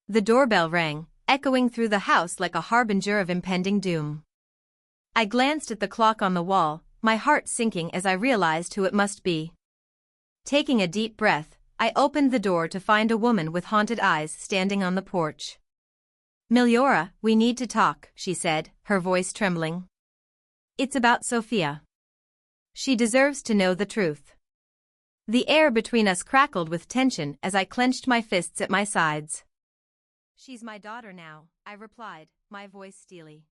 The doorbell rang, echoing through the house like a harbinger of impending doom. I glanced at the clock on the wall, my heart sinking as I realized who it must be. Taking a deep breath, I opened the door to find a woman with haunted eyes standing on the porch. "Miliora, we need to talk," she said, her voice trembling. "It's about Sophia. She deserves to know the truth." The air between us crackled with tension as I clenched my fists at my sides. "She's my daughter now," I replied, my voice steely.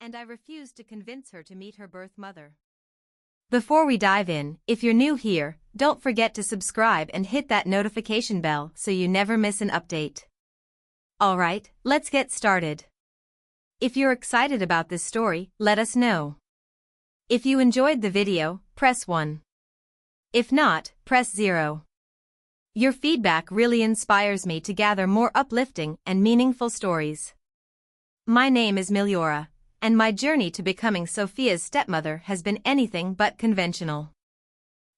"And I refused to convince her to meet her birth mother." Before we dive in, if you're new here, don't forget to subscribe and hit that notification bell so you never miss an update. Alright, let's get started. If you're excited about this story, let us know. If you enjoyed the video, press 1. If not, press 0. Your feedback really inspires me to gather more uplifting and meaningful stories. My name is Miliora, and my journey to becoming Sophia's stepmother has been anything but conventional.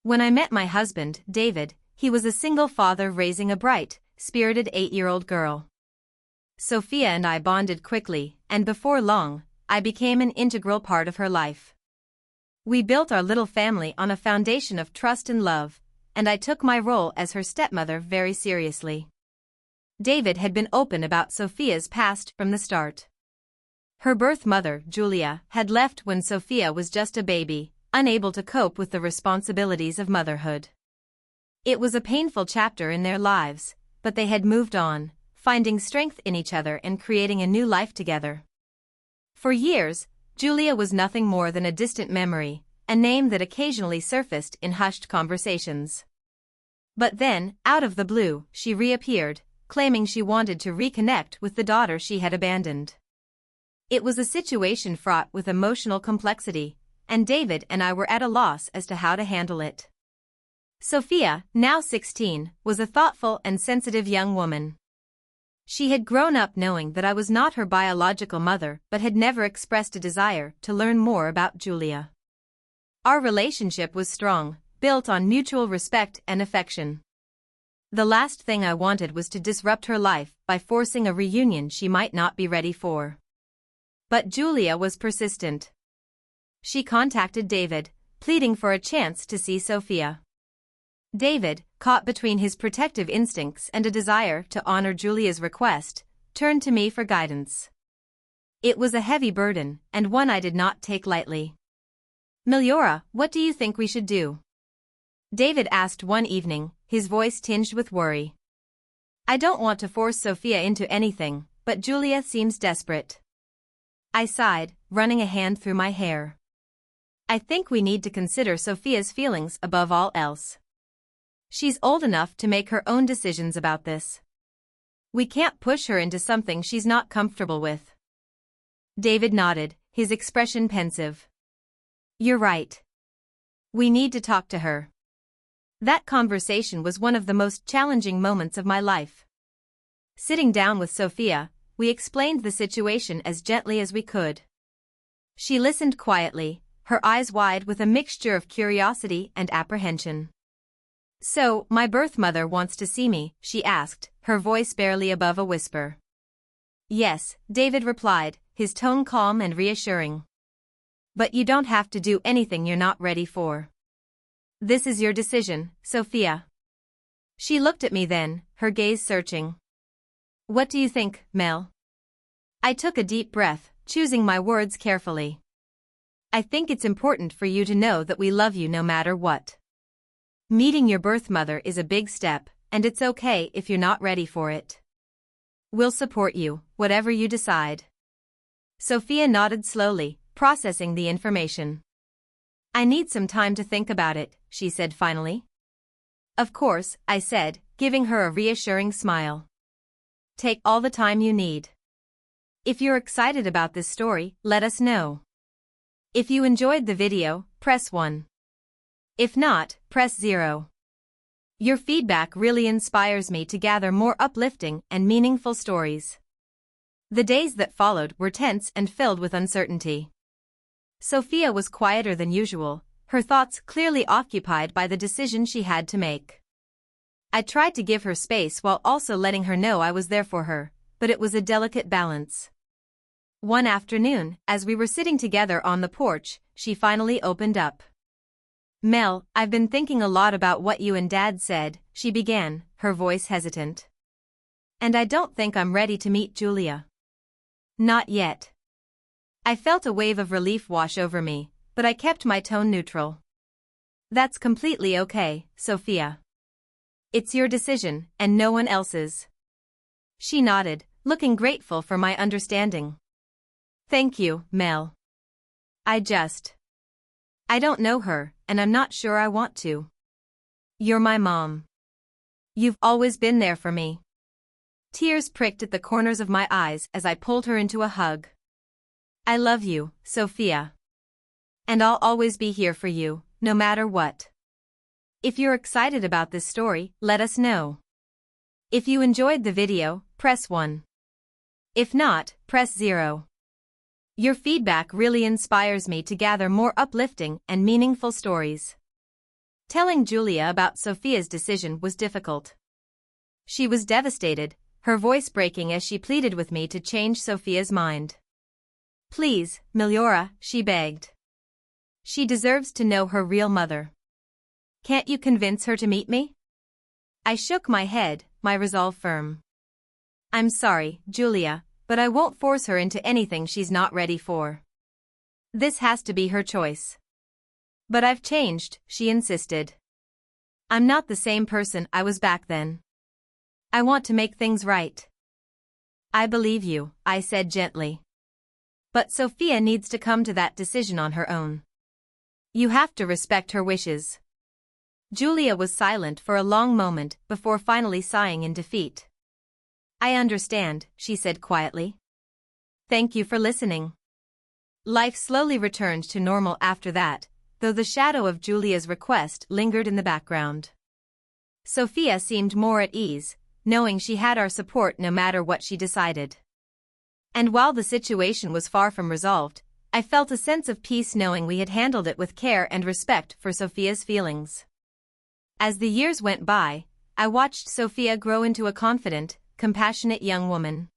When I met my husband, David, he was a single father raising a bright, spirited 8-year-old girl. Sophia and I bonded quickly, and before long, I became an integral part of her life. We built our little family on a foundation of trust and love, and I took my role as her stepmother very seriously. David had been open about Sophia's past from the start. Her birth mother, Julia, had left when Sophia was just a baby, unable to cope with the responsibilities of motherhood. It was a painful chapter in their lives, but they had moved on, finding strength in each other and creating a new life together. For years, Julia was nothing more than a distant memory, a name that occasionally surfaced in hushed conversations. But then, out of the blue, she reappeared, claiming she wanted to reconnect with the daughter she had abandoned. It was a situation fraught with emotional complexity, and David and I were at a loss as to how to handle it. Sophia, now 16, was a thoughtful and sensitive young woman. She had grown up knowing that I was not her biological mother but had never expressed a desire to learn more about Julia. Our relationship was strong, built on mutual respect and affection. The last thing I wanted was to disrupt her life by forcing a reunion she might not be ready for. But Julia was persistent. She contacted David, pleading for a chance to see Sophia. David, caught between his protective instincts and a desire to honor Julia's request, turned to me for guidance. It was a heavy burden, and one I did not take lightly. "Miliora, what do you think we should do?" David asked one evening, his voice tinged with worry. "I don't want to force Sophia into anything, but Julia seems desperate." I sighed, running a hand through my hair. "I think we need to consider Sophia's feelings above all else. She's old enough to make her own decisions about this. We can't push her into something she's not comfortable with." David nodded, his expression pensive. "You're right. We need to talk to her." That conversation was one of the most challenging moments of my life. Sitting down with Sophia, we explained the situation as gently as we could. She listened quietly, her eyes wide with a mixture of curiosity and apprehension. "So, my birth mother wants to see me?" she asked, her voice barely above a whisper. "Yes," David replied, his tone calm and reassuring. "But you don't have to do anything you're not ready for. This is your decision, Sophia." She looked at me then, her gaze searching. "What do you think, Mel?" I took a deep breath, choosing my words carefully. "I think it's important for you to know that we love you no matter what. Meeting your birth mother is a big step, and it's okay if you're not ready for it. We'll support you, whatever you decide." Sophia nodded slowly, processing the information. "I need some time to think about it," she said finally. "Of course," I said, giving her a reassuring smile. "Take all the time you need. If you're excited about this story, let us know. If you enjoyed the video, press 1. If not, press 0. Your feedback really inspires me to gather more uplifting and meaningful stories." The days that followed were tense and filled with uncertainty. Sophia was quieter than usual, her thoughts clearly occupied by the decision she had to make. I tried to give her space while also letting her know I was there for her, but it was a delicate balance. One afternoon, as we were sitting together on the porch, she finally opened up. "Mel, I've been thinking a lot about what you and Dad said," she began, her voice hesitant. "And I don't think I'm ready to meet Julia." "Not yet." I felt a wave of relief wash over me, but I kept my tone neutral. "That's completely okay, Sophia. It's your decision, and no one else's." She nodded, looking grateful for my understanding. "Thank you, Mel. I don't know her, and I'm not sure I want to. You're my mom. You've always been there for me." Tears pricked at the corners of my eyes as I pulled her into a hug. "I love you, Sophia. And I'll always be here for you, no matter what." If you're excited about this story, let us know. If you enjoyed the video, press 1. If not, press 0. Your feedback really inspires me to gather more uplifting and meaningful stories. Telling Julia about Sophia's decision was difficult. She was devastated, her voice breaking as she pleaded with me to change Sophia's mind. "Please, Meliora," she begged. "She deserves to know her real mother. Can't you convince her to meet me?" I shook my head, my resolve firm. "I'm sorry, Julia, but I won't force her into anything she's not ready for. This has to be her choice." "But I've changed," she insisted. "I'm not the same person I was back then. I want to make things right." "I believe you," I said gently. "But Sophia needs to come to that decision on her own. You have to respect her wishes." Julia was silent for a long moment before finally sighing in defeat. "I understand," she said quietly. "Thank you for listening." Life slowly returned to normal after that, though the shadow of Julia's request lingered in the background. Sophia seemed more at ease, knowing she had our support no matter what she decided. And while the situation was far from resolved, I felt a sense of peace knowing we had handled it with care and respect for Sophia's feelings. As the years went by, I watched Sophia grow into a confident, compassionate young woman.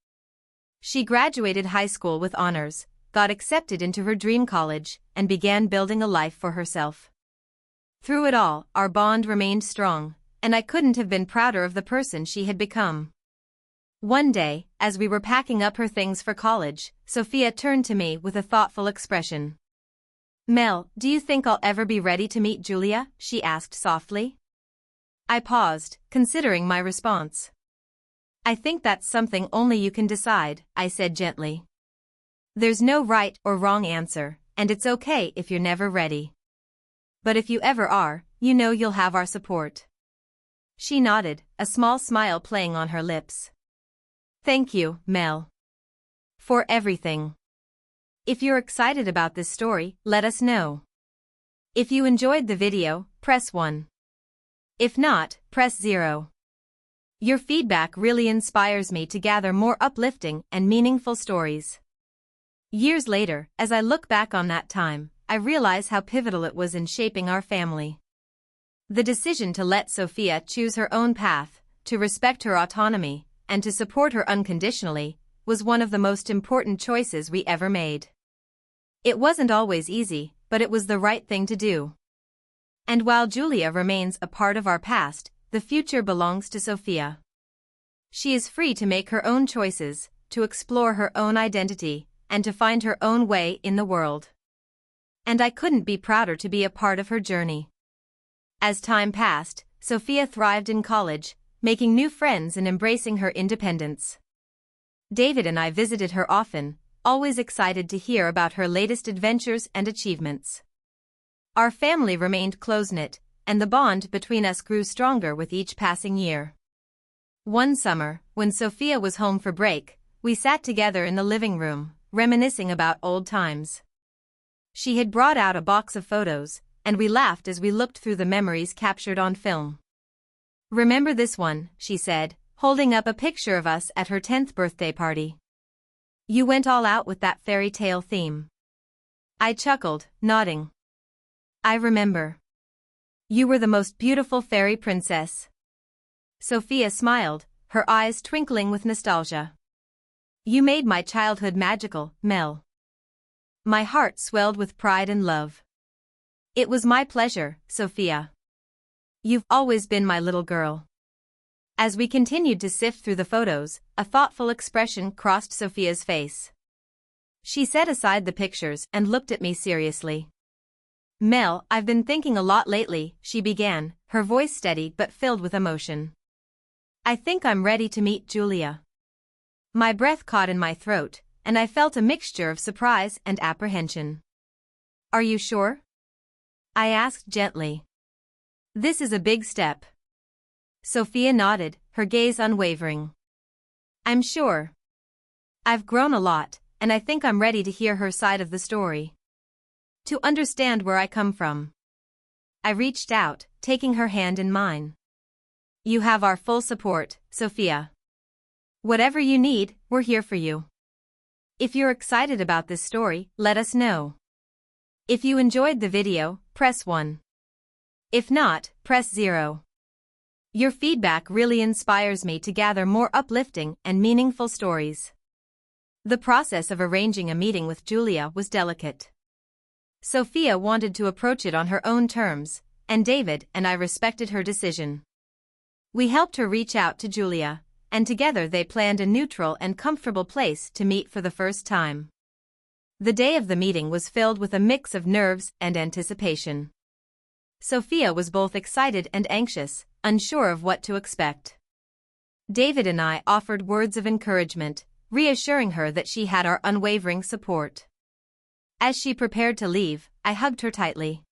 She graduated high school with honors, got accepted into her dream college, and began building a life for herself. Through it all, our bond remained strong, and I couldn't have been prouder of the person she had become. One day, as we were packing up her things for college, Sophia turned to me with a thoughtful expression. "Mel, do you think I'll ever be ready to meet Julia?" she asked softly. I paused, considering my response. "I think that's something only you can decide," I said gently. "There's no right or wrong answer, and it's okay if you're never ready. But if you ever are, you know you'll have our support." She nodded, a small smile playing on her lips. "Thank you, Mel. For everything." If you're excited about this story, let us know. If you enjoyed the video, press 1. If not, press 0. Your feedback really inspires me to gather more uplifting and meaningful stories. Years later, as I look back on that time, I realize how pivotal it was in shaping our family. The decision to let Sophia choose her own path, to respect her autonomy, and to support her unconditionally, was one of the most important choices we ever made. It wasn't always easy, but it was the right thing to do. And while Julia remains a part of our past, the future belongs to Sophia. She is free to make her own choices, to explore her own identity, and to find her own way in the world. And I couldn't be prouder to be a part of her journey. As time passed, Sophia thrived in college, making new friends and embracing her independence. David and I visited her often, always excited to hear about her latest adventures and achievements. Our family remained close-knit, and the bond between us grew stronger with each passing year. One summer, when Sophia was home for break, we sat together in the living room, reminiscing about old times. She had brought out a box of photos, and we laughed as we looked through the memories captured on film. "Remember this one," she said, holding up a picture of us at her 10th birthday party. "You went all out with that fairy tale theme." I chuckled, nodding. "I remember. You were the most beautiful fairy princess." Sophia smiled, her eyes twinkling with nostalgia. You made my childhood magical, Mel. My heart swelled with pride and love. It was my pleasure, Sophia. You've always been my little girl. As we continued to sift through the photos, a thoughtful expression crossed Sophia's face. She set aside the pictures and looked at me seriously. Mel, I've been thinking a lot lately, she began, her voice steady but filled with emotion. I think I'm ready to meet Julia. My breath caught in my throat, and I felt a mixture of surprise and apprehension. Are you sure? I asked gently. This is a big step. Sophia nodded, her gaze unwavering. I'm sure. I've grown a lot, and I think I'm ready to hear her side of the story. To understand where I come from. I reached out, taking her hand in mine. You have our full support, Sophia. Whatever you need, we're here for you. If you're excited about this story, let us know. If you enjoyed the video, press 1. If not, press 0. Your feedback really inspires me to gather more uplifting and meaningful stories. The process of arranging a meeting with Julia was delicate. Sophia wanted to approach it on her own terms, and David and I respected her decision. We helped her reach out to Julia, and together they planned a neutral and comfortable place to meet for the first time. The day of the meeting was filled with a mix of nerves and anticipation. Sophia was both excited and anxious, unsure of what to expect. David and I offered words of encouragement, reassuring her that she had our unwavering support. As she prepared to leave, I hugged her tightly.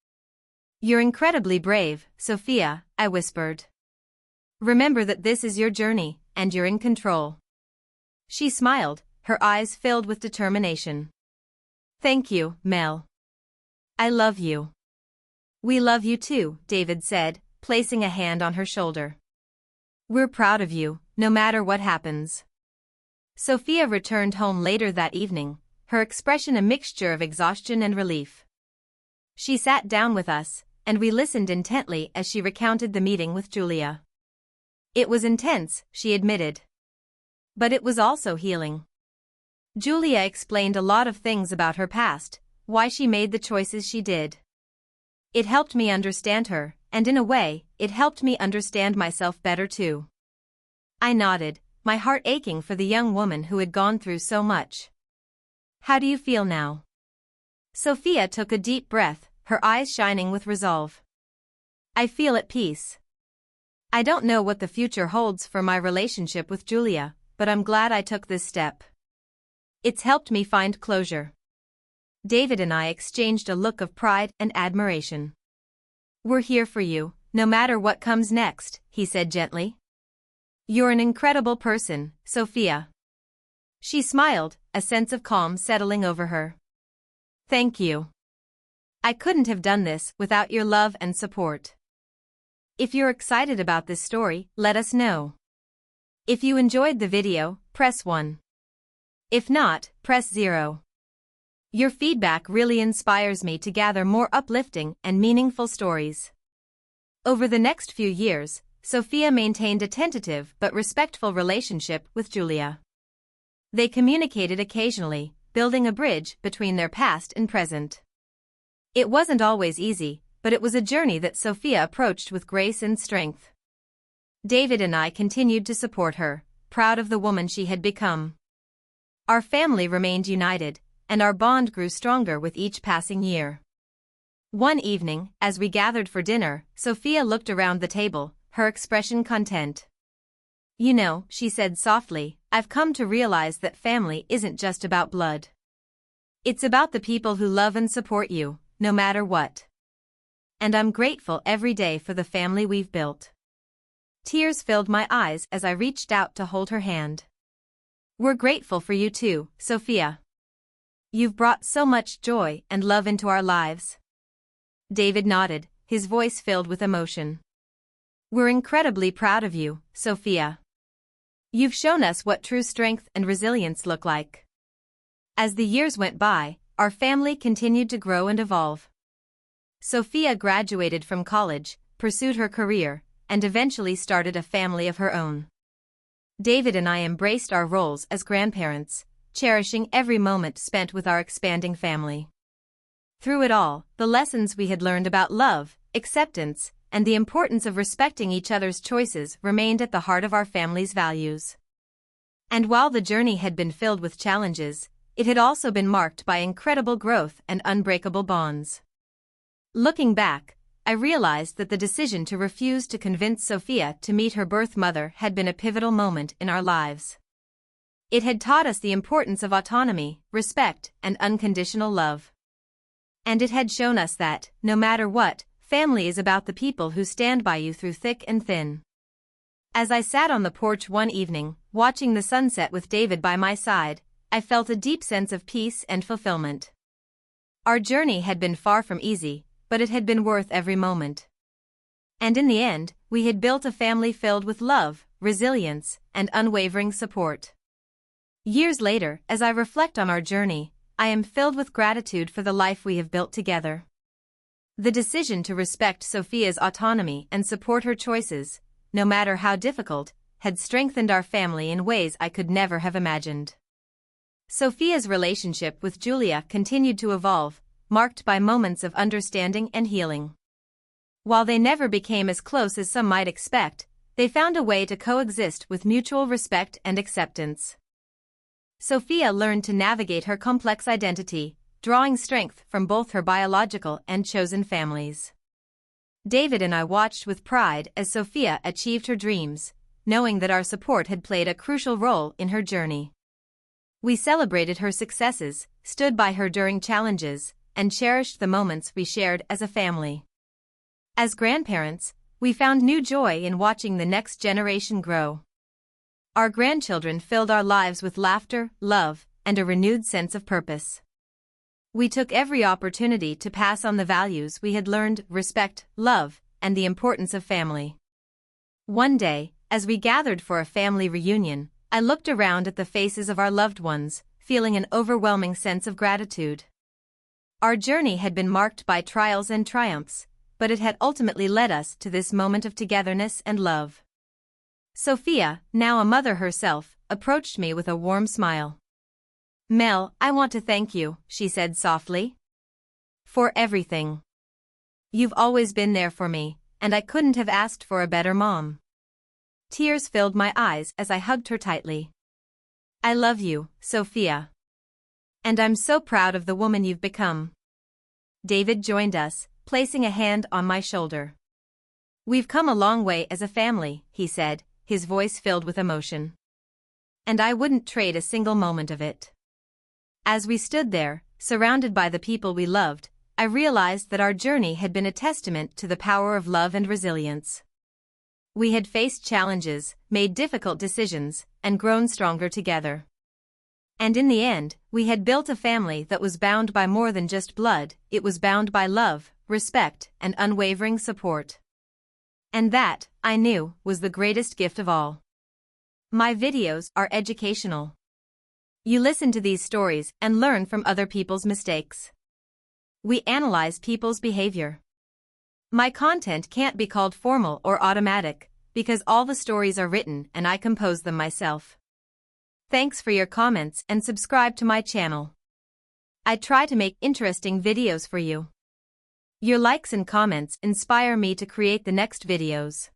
You're incredibly brave, Sophia, I whispered. Remember that this is your journey, and you're in control. She smiled, her eyes filled with determination. Thank you, Mel. I love you. We love you too, David said, placing a hand on her shoulder. We're proud of you, no matter what happens. Sophia returned home later that evening, her expression a mixture of exhaustion and relief. She sat down with us, and we listened intently as she recounted the meeting with Julia. It was intense, she admitted. But it was also healing. Julia explained a lot of things about her past, why she made the choices she did. It helped me understand her, and in a way, it helped me understand myself better too. I nodded, my heart aching for the young woman who had gone through so much. How do you feel now? Sophia took a deep breath, her eyes shining with resolve. I feel at peace. I don't know what the future holds for my relationship with Julia, but I'm glad I took this step. It's helped me find closure. David and I exchanged a look of pride and admiration. We're here for you, no matter what comes next, he said gently. You're an incredible person, Sophia. She smiled, a sense of calm settling over her. Thank you. I couldn't have done this without your love and support. If you're excited about this story, let us know. If you enjoyed the video, press 1. If not, press 0. Your feedback really inspires me to gather more uplifting and meaningful stories. Over the next few years, Sophia maintained a tentative but respectful relationship with Julia. They communicated occasionally, building a bridge between their past and present. It wasn't always easy, but it was a journey that Sophia approached with grace and strength. David and I continued to support her, proud of the woman she had become. Our family remained united, and our bond grew stronger with each passing year. One evening, as we gathered for dinner, Sophia looked around the table, her expression content. You know, she said softly, I've come to realize that family isn't just about blood. It's about the people who love and support you, no matter what. And I'm grateful every day for the family we've built. Tears filled my eyes as I reached out to hold her hand. We're grateful for you too, Sophia. You've brought so much joy and love into our lives. David nodded, his voice filled with emotion. We're incredibly proud of you, Sophia. You've shown us what true strength and resilience look like. As the years went by, our family continued to grow and evolve. Sophia graduated from college, pursued her career, and eventually started a family of her own. David and I embraced our roles as grandparents, cherishing every moment spent with our expanding family. Through it all, the lessons we had learned about love, acceptance, and the importance of respecting each other's choices remained at the heart of our family's values. And while the journey had been filled with challenges, it had also been marked by incredible growth and unbreakable bonds. Looking back, I realized that the decision to refuse to convince Sophia to meet her birth mother had been a pivotal moment in our lives. It had taught us the importance of autonomy, respect, and unconditional love. And it had shown us that, no matter what, family is about the people who stand by you through thick and thin. As I sat on the porch one evening, watching the sunset with David by my side, I felt a deep sense of peace and fulfillment. Our journey had been far from easy, but it had been worth every moment. And in the end, we had built a family filled with love, resilience, and unwavering support. Years later, as I reflect on our journey, I am filled with gratitude for the life we have built together. The decision to respect Sophia's autonomy and support her choices, no matter how difficult, had strengthened our family in ways I could never have imagined. Sophia's relationship with Julia continued to evolve, marked by moments of understanding and healing. While they never became as close as some might expect, they found a way to coexist with mutual respect and acceptance. Sophia learned to navigate her complex identity, drawing strength from both her biological and chosen families. David and I watched with pride as Sophia achieved her dreams, knowing that our support had played a crucial role in her journey. We celebrated her successes, stood by her during challenges, and cherished the moments we shared as a family. As grandparents, we found new joy in watching the next generation grow. Our grandchildren filled our lives with laughter, love, and a renewed sense of purpose. We took every opportunity to pass on the values we had learned: respect, love, and the importance of family. One day, as we gathered for a family reunion, I looked around at the faces of our loved ones, feeling an overwhelming sense of gratitude. Our journey had been marked by trials and triumphs, but it had ultimately led us to this moment of togetherness and love. Sophia, now a mother herself, approached me with a warm smile. "Mel, I want to thank you," she said softly. "For everything. You've always been there for me, and I couldn't have asked for a better mom." Tears filled my eyes as I hugged her tightly. "I love you, Sophia. And I'm so proud of the woman you've become." David joined us, placing a hand on my shoulder. "We've come a long way as a family," he said, his voice filled with emotion. "And I wouldn't trade a single moment of it." As we stood there, surrounded by the people we loved, I realized that our journey had been a testament to the power of love and resilience. We had faced challenges, made difficult decisions, and grown stronger together. And in the end, we had built a family that was bound by more than just blood. It was bound by love, respect, and unwavering support. And that, I knew, was the greatest gift of all. My videos are educational. You listen to these stories and learn from other people's mistakes. We analyze people's behavior. My content can't be called formal or automatic, because all the stories are written and I compose them myself. Thanks for your comments and subscribe to my channel. I try to make interesting videos for you. Your likes and comments inspire me to create the next videos.